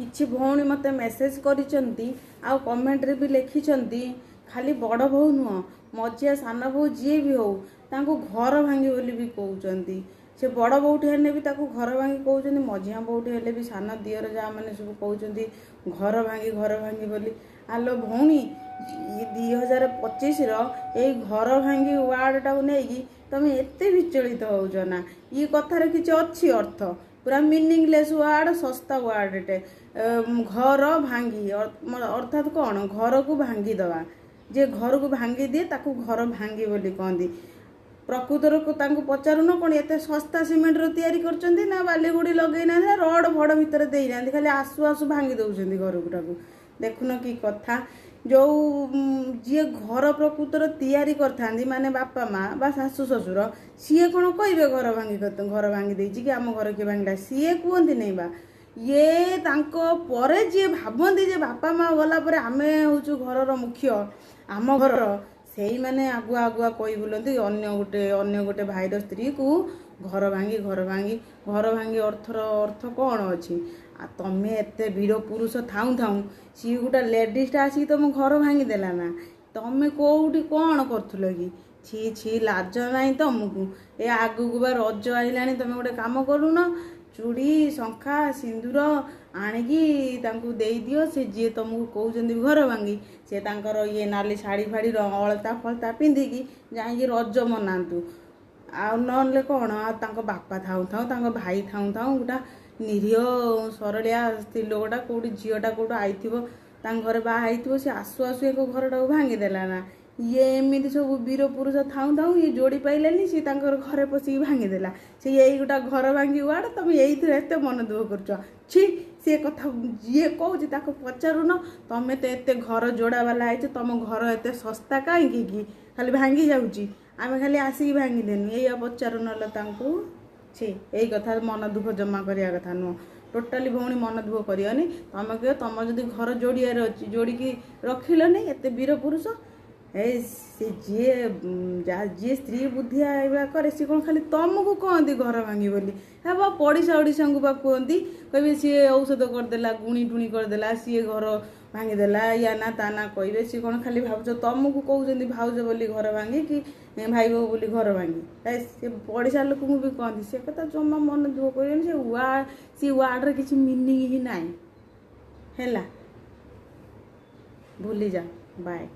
किछि भौणी मते मेसेज करिसंती आ कमेंट रे भी लिखिसंती खाली बड़ बहु नुह मझिया सान बहु जी भी हो तांको घर भांगी बोली भी कहउचंती से बड़ बहुटी हेले भी ताको घर भांगी कहउचंती मझिया बहुटी हेले भी सान दियर जा माने सब कहउचंती घर भांगी बोली। आलो भौणी 2025 रो ए घर भांगी वार्ड टाउ नेकी तमे एते विचलित होउछ ना ये कथार किछि अछि अर्थ पूरा मीनिंगलेस वार्ड सस्ता वार्डटे घर भांगी अर्थात कौन घर को भांगी दवा जे घर को भांगी दिए ताकू घर भांगी बोली कहती प्रकृतर को तांको पचारुन कौन एत सस्ता सिमेंट रो तैयारी करचंती ना बालीगुड़ी लगे ना रड फड़ भितर दे ना खाली आसु आसु भांगी दउचंती घर गुटाक देखुन कि कथा जो जी घर प्रकृतर तैयारी करथांदी माने बापा माँ बा शाशु ससुर सीए कौन कहे घर भांगी देछि कि आम घर किए भांगला सीए कहती नहीं बा ये तांको परे जी भावती जे बापा माँ गला परे आमे होचु घरर मुख्य आम घर सेई माने आगुआ आगुआ कही बुलती अन्य गोटे भाईर स्त्री को घर भांगी अर्थर अर्थ कौन अच्छी आ तमें एत वीर पुरुष थाऊ थाऊ सी गोटे लेडीजटा आसिक तुम घर भांगी देला ना तमें कौटी कौन करूल कि छी छी लाज नहीं तुमको ए आगू बा रज आइलानी तुम गोटे काम करून चूड़ी शंखा सिंदूर आणिकी तांको दे दियो से जी तुमको कहउचंदी घर भांगी से तांकर ये नाली शाढ़ी फाड़ी अलता फलता पिंधिकी जाइए रज मनातु आ नले कौन तांको बापा थाऊ थाऊ तांको भाई थाऊ थाऊ गोटा निरीह सरलिया स्त्री लोकटा कौटी झीटा कौट आईथिबो तांक घरे बाहा आईथिबो से आसु आसु एक घरटा भांगी देला ना ये एमती सब वीर पुरुष थाऊ थाऊ ये जोड़ी पाइलानी सी तांकर घरे पशिकी भांगीदेला से यही गोटा घर भांगी वाड़ तुम यही एत मन दुख कर छी सी कथा जी कौच ताको पचारुन तमें तो एत घर जोड़ा वाला है तुम घर एत सस्ता कहीं खाली भांगी जाऊँगी आम खाली आसिक भांगीदेनु ये पचारुन तांको छी यही कथा मन दुख जमा करिया कथा नुह टोटाली भौणी मन दुख करियनी तुम कह तुम जदि घर जोड़ियार अच्छी जोड़िकी रखिलनी एत वीर पुरुष से जी स्त्री बुद्धि आइबा करे सी कौन खाली तुमको कहती घर भांगी बोली हे बा पड़ीसा ओडिशा को बा कहती कहे सी औषध करदेला गुणी टुणी करदेला सी घर भांगीदेला या ना ता ना कहे सी कौन खाली भावुच तुमको कहते भाउज बोली घर भांगी कि भाई बो बोली घर भांगी से पड़ीसा लोक भी कहती से कथा जमा मन दुख कर सी वार्ड किसी मीनिंग ही ना है भूली जा बाय।